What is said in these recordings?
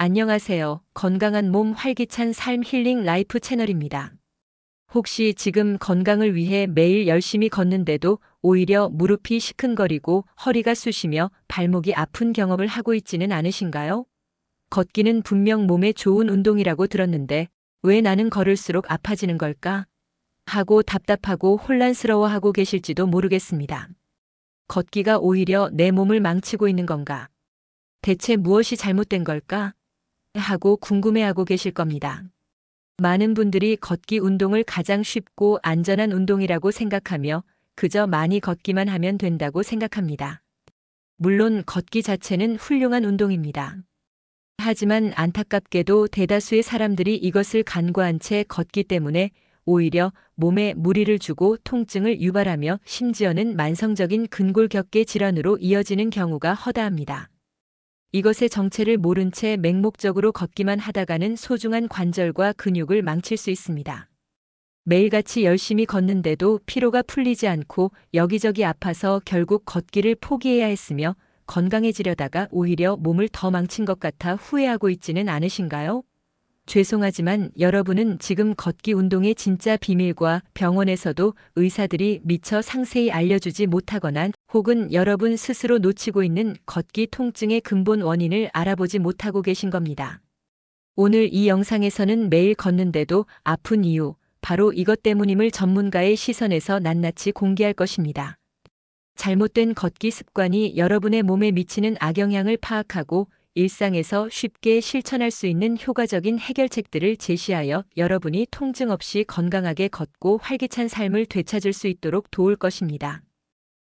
안녕하세요. 건강한 몸 활기찬 삶 힐링 라이프 채널입니다. 혹시 지금 건강을 위해 매일 열심히 걷는데도 오히려 무릎이 시큰거리고 허리가 쑤시며 발목이 아픈 경험을 하고 있지는 않으신가요? 걷기는 분명 몸에 좋은 운동이라고 들었는데 왜 나는 걸을수록 아파지는 걸까? 하고 답답하고 혼란스러워하고 계실지도 모르겠습니다. 걷기가 오히려 내 몸을 망치고 있는 건가? 대체 무엇이 잘못된 걸까? 하고 궁금해하고 계실 겁니다. 많은 분들이 걷기 운동을 가장 쉽고 안전한 운동이라고 생각하며 그저 많이 걷기만 하면 된다고 생각합니다. 물론 걷기 자체는 훌륭한 운동입니다. 하지만 안타깝게도 대다수의 사람들이 이것을 간과한 채 걷기 때문에 오히려 몸에 무리를 주고 통증을 유발하며 심지어는 만성적인 근골격계 질환으로 이어지는 경우가 허다합니다. 이것의 정체를 모른 채 맹목적으로 걷기만 하다가는 소중한 관절과 근육을 망칠 수 있습니다. 매일같이 열심히 걷는데도 피로가 풀리지 않고 여기저기 아파서 결국 걷기를 포기해야 했으며 건강해지려다가 오히려 몸을 더 망친 것 같아 후회하고 있지는 않으신가요? 죄송하지만 여러분은 지금 걷기 운동의 진짜 비밀과 병원에서도 의사들이 미처 상세히 알려주지 못하거나 혹은 여러분 스스로 놓치고 있는 걷기 통증의 근본 원인을 알아보지 못하고 계신 겁니다. 오늘 이 영상에서는 매일 걷는데도 아픈 이유, 바로 이것 때문임을 전문가의 시선에서 낱낱이 공개할 것입니다. 잘못된 걷기 습관이 여러분의 몸에 미치는 악영향을 파악하고 일상에서 쉽게 실천할 수 있는 효과적인 해결책들을 제시하여 여러분이 통증 없이 건강하게 걷고 활기찬 삶을 되찾을 수 있도록 도울 것입니다.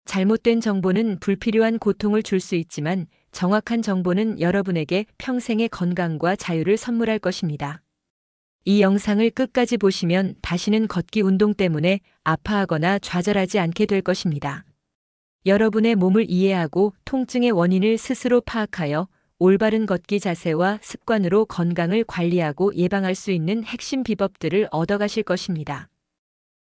잘못된 정보는 불필요한 고통을 줄 수 있지만 정확한 정보는 여러분에게 평생의 건강과 자유를 선물할 것입니다. 이 영상을 끝까지 보시면 다시는 걷기 운동 때문에 아파하거나 좌절하지 않게 될 것입니다. 여러분의 몸을 이해하고 통증의 원인을 스스로 파악하여 올바른 걷기 자세와 습관으로 건강을 관리하고 예방할 수 있는 핵심 비법들을 얻어가실 것입니다.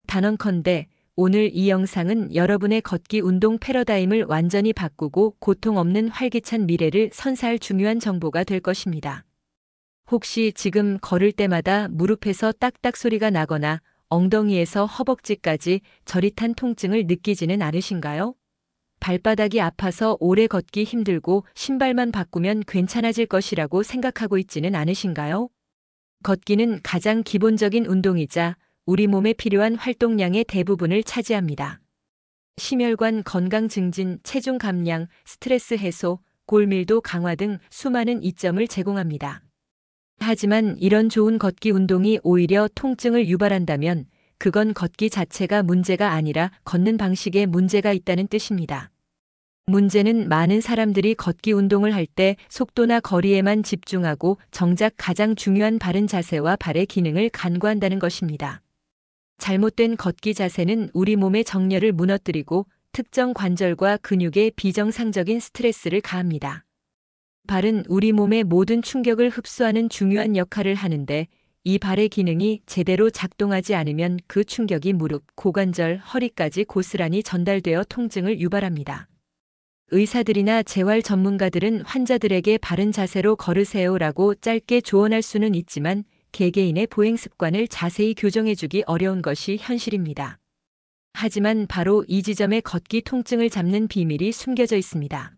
단언컨대 오늘 이 영상은 여러분의 걷기 운동 패러다임을 완전히 바꾸고 고통 없는 활기찬 미래를 선사할 중요한 정보가 될 것입니다. 혹시 지금 걸을 때마다 무릎에서 딱딱 소리가 나거나 엉덩이에서 허벅지까지 저릿한 통증을 느끼지는 않으신가요? 발바닥이 아파서 오래 걷기 힘들고 신발만 바꾸면 괜찮아질 것이라고 생각하고 있지는 않으신가요? 걷기는 가장 기본적인 운동이자 우리 몸에 필요한 활동량의 대부분을 차지합니다. 심혈관 건강 증진, 체중 감량, 스트레스 해소, 골밀도 강화 등 수많은 이점을 제공합니다. 하지만 이런 좋은 걷기 운동이 오히려 통증을 유발한다면 그건 걷기 자체가 문제가 아니라 걷는 방식에 문제가 있다는 뜻입니다. 문제는 많은 사람들이 걷기 운동을 할 때 속도나 거리에만 집중하고 정작 가장 중요한 바른 자세와 발의 기능을 간과한다는 것입니다. 잘못된 걷기 자세는 우리 몸의 정렬을 무너뜨리고 특정 관절과 근육에 비정상적인 스트레스를 가합니다. 발은 우리 몸의 모든 충격을 흡수하는 중요한 역할을 하는데 이 발의 기능이 제대로 작동하지 않으면 그 충격이 무릎, 고관절, 허리까지 고스란히 전달되어 통증을 유발합니다. 의사들이나 재활 전문가들은 환자들에게 바른 자세로 걸으세요라고 짧게 조언할 수는 있지만 개개인의 보행 습관을 자세히 교정해주기 어려운 것이 현실입니다. 하지만 바로 이 지점에 걷기 통증을 잡는 비밀이 숨겨져 있습니다.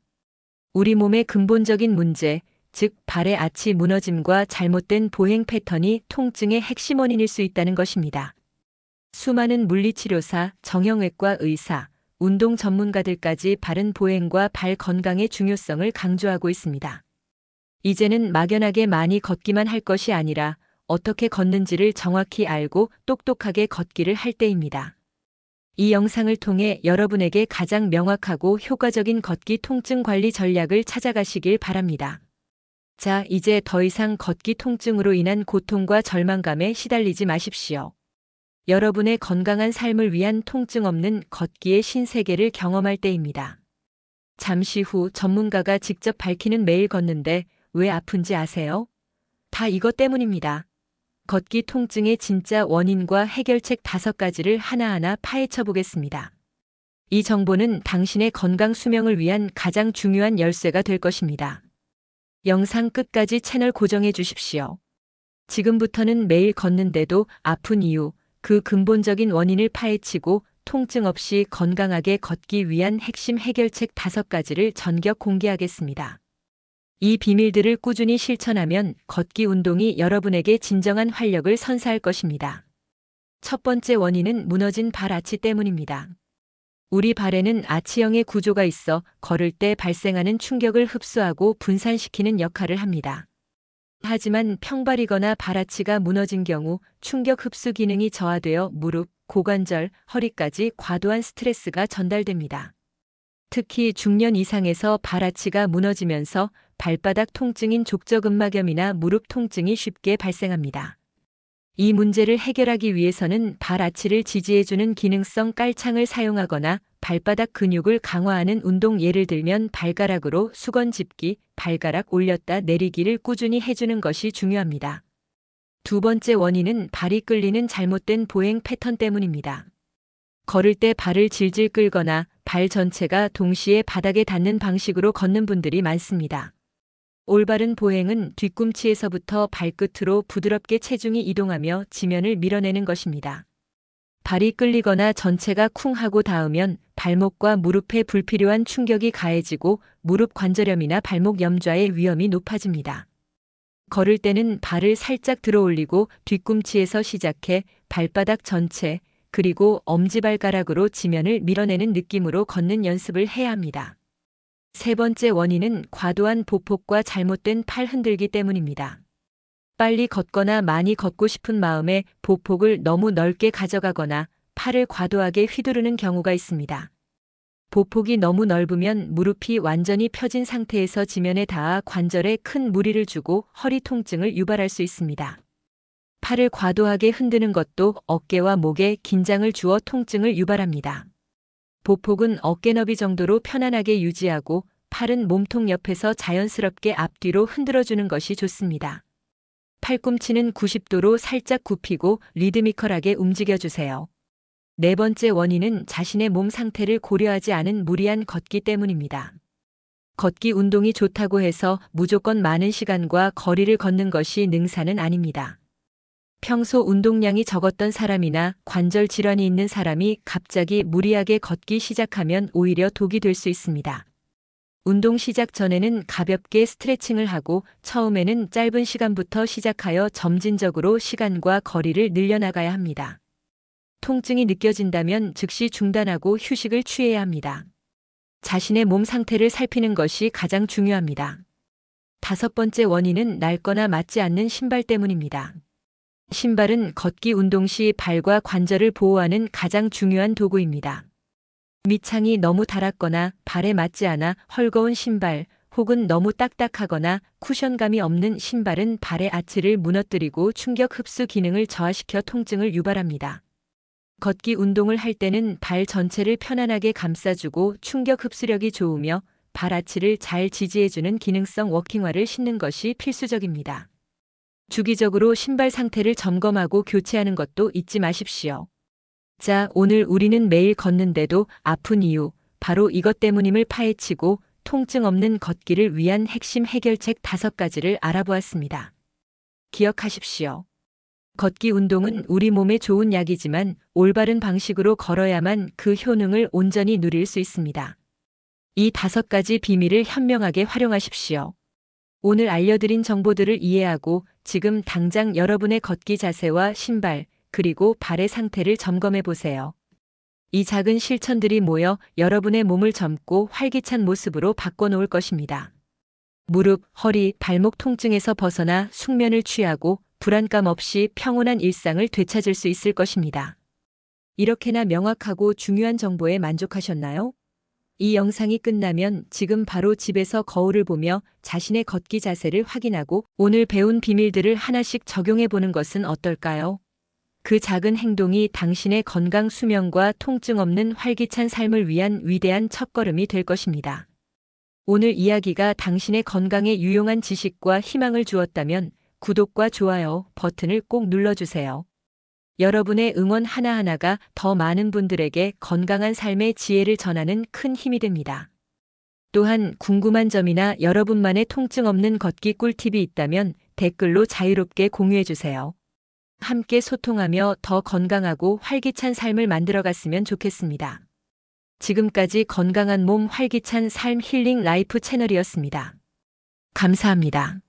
우리 몸의 근본적인 문제, 즉 발의 아치 무너짐과 잘못된 보행 패턴이 통증의 핵심 원인일 수 있다는 것입니다. 수많은 물리치료사, 정형외과 의사, 운동 전문가들까지 바른 보행과 발 건강의 중요성을 강조하고 있습니다. 이제는 막연하게 많이 걷기만 할 것이 아니라 어떻게 걷는지를 정확히 알고 똑똑하게 걷기를 할 때입니다. 이 영상을 통해 여러분에게 가장 명확하고 효과적인 걷기 통증 관리 전략을 찾아가시길 바랍니다. 자, 이제 더 이상 걷기 통증으로 인한 고통과 절망감에 시달리지 마십시오. 여러분의 건강한 삶을 위한 통증 없는 걷기의 신세계를 경험할 때입니다. 잠시 후 전문가가 직접 밝히는 매일 걷는데 왜 아픈지 아세요? 다 이것 때문입니다. 걷기 통증의 진짜 원인과 해결책 5가지를 하나하나 파헤쳐 보겠습니다. 이 정보는 당신의 건강 수명을 위한 가장 중요한 열쇠가 될 것입니다. 영상 끝까지 채널 고정해 주십시오. 지금부터는 매일 걷는데도 아픈 이유, 그 근본적인 원인을 파헤치고 통증 없이 건강하게 걷기 위한 핵심 해결책 5가지를 전격 공개하겠습니다. 이 비밀들을 꾸준히 실천하면 걷기 운동이 여러분에게 진정한 활력을 선사할 것입니다. 첫 번째 원인은 무너진 발 아치 때문입니다. 우리 발에는 아치형의 구조가 있어 걸을 때 발생하는 충격을 흡수하고 분산시키는 역할을 합니다. 하지만 평발이거나 발아치가 무너진 경우 충격 흡수 기능이 저하되어 무릎, 고관절, 허리까지 과도한 스트레스가 전달됩니다. 특히 중년 이상에서 발아치가 무너지면서 발바닥 통증인 족저근막염이나 무릎 통증이 쉽게 발생합니다. 이 문제를 해결하기 위해서는 발아치를 지지해주는 기능성 깔창을 사용하거나 발바닥 근육을 강화하는 운동, 예를 들면 발가락으로 수건 집기, 발가락 올렸다 내리기를 꾸준히 해주는 것이 중요합니다. 두 번째 원인은 발이 끌리는 잘못된 보행 패턴 때문입니다. 걸을 때 발을 질질 끌거나 발 전체가 동시에 바닥에 닿는 방식으로 걷는 분들이 많습니다. 올바른 보행은 뒤꿈치에서부터 발끝으로 부드럽게 체중이 이동하며 지면을 밀어내는 것입니다. 발이 끌리거나 전체가 쿵 하고 닿으면 발목과 무릎에 불필요한 충격이 가해지고 무릎 관절염이나 발목 염좌의 위험이 높아집니다. 걸을 때는 발을 살짝 들어 올리고 뒤꿈치에서 시작해 발바닥 전체, 그리고 엄지발가락으로 지면을 밀어내는 느낌으로 걷는 연습을 해야 합니다. 세 번째 원인은 과도한 보폭과 잘못된 팔 흔들기 때문입니다. 빨리 걷거나 많이 걷고 싶은 마음에 보폭을 너무 넓게 가져가거나 팔을 과도하게 휘두르는 경우가 있습니다. 보폭이 너무 넓으면 무릎이 완전히 펴진 상태에서 지면에 닿아 관절에 큰 무리를 주고 허리 통증을 유발할 수 있습니다. 팔을 과도하게 흔드는 것도 어깨와 목에 긴장을 주어 통증을 유발합니다. 보폭은 어깨 너비 정도로 편안하게 유지하고 팔은 몸통 옆에서 자연스럽게 앞뒤로 흔들어주는 것이 좋습니다. 팔꿈치는 90도로 살짝 굽히고 리드미컬하게 움직여주세요. 네 번째 원인은 자신의 몸 상태를 고려하지 않은 무리한 걷기 때문입니다. 걷기 운동이 좋다고 해서 무조건 많은 시간과 거리를 걷는 것이 능사는 아닙니다. 평소 운동량이 적었던 사람이나 관절 질환이 있는 사람이 갑자기 무리하게 걷기 시작하면 오히려 독이 될 수 있습니다. 운동 시작 전에는 가볍게 스트레칭을 하고 처음에는 짧은 시간부터 시작하여 점진적으로 시간과 거리를 늘려나가야 합니다. 통증이 느껴진다면 즉시 중단하고 휴식을 취해야 합니다. 자신의 몸 상태를 살피는 것이 가장 중요합니다. 다섯 번째 원인은 낡거나 맞지 않는 신발 때문입니다. 신발은 걷기 운동 시 발과 관절을 보호하는 가장 중요한 도구입니다. 밑창이 너무 닳았거나 발에 맞지 않아 헐거운 신발 혹은 너무 딱딱하거나 쿠션감이 없는 신발은 발의 아치를 무너뜨리고 충격 흡수 기능을 저하시켜 통증을 유발합니다. 걷기 운동을 할 때는 발 전체를 편안하게 감싸주고 충격 흡수력이 좋으며 발 아치를 잘 지지해주는 기능성 워킹화를 신는 것이 필수적입니다. 주기적으로 신발 상태를 점검하고 교체하는 것도 잊지 마십시오. 자, 오늘 우리는 매일 걷는데도 아픈 이유, 바로 이것 때문임을 파헤치고 통증 없는 걷기를 위한 핵심 해결책 5가지를 알아보았습니다. 기억하십시오. 걷기 운동은 우리 몸에 좋은 약이지만 올바른 방식으로 걸어야만 그 효능을 온전히 누릴 수 있습니다. 이 5가지 비밀을 현명하게 활용하십시오. 오늘 알려드린 정보들을 이해하고 지금 당장 여러분의 걷기 자세와 신발, 그리고 발의 상태를 점검해 보세요. 이 작은 실천들이 모여 여러분의 몸을 젊고 활기찬 모습으로 바꿔놓을 것입니다. 무릎, 허리, 발목 통증에서 벗어나 숙면을 취하고 불안감 없이 평온한 일상을 되찾을 수 있을 것입니다. 이렇게나 명확하고 중요한 정보에 만족하셨나요? 이 영상이 끝나면 지금 바로 집에서 거울을 보며 자신의 걷기 자세를 확인하고 오늘 배운 비밀들을 하나씩 적용해 보는 것은 어떨까요? 그 작은 행동이 당신의 건강 수명과 통증 없는 활기찬 삶을 위한 위대한 첫걸음이 될 것입니다. 오늘 이야기가 당신의 건강에 유용한 지식과 희망을 주었다면 구독과 좋아요 버튼을 꼭 눌러주세요. 여러분의 응원 하나하나가 더 많은 분들에게 건강한 삶의 지혜를 전하는 큰 힘이 됩니다. 또한 궁금한 점이나 여러분만의 통증 없는 걷기 꿀팁이 있다면 댓글로 자유롭게 공유해 주세요. 함께 소통하며 더 건강하고 활기찬 삶을 만들어갔으면 좋겠습니다. 지금까지 건강한 몸 활기찬 삶 힐링 라이프 채널이었습니다. 감사합니다.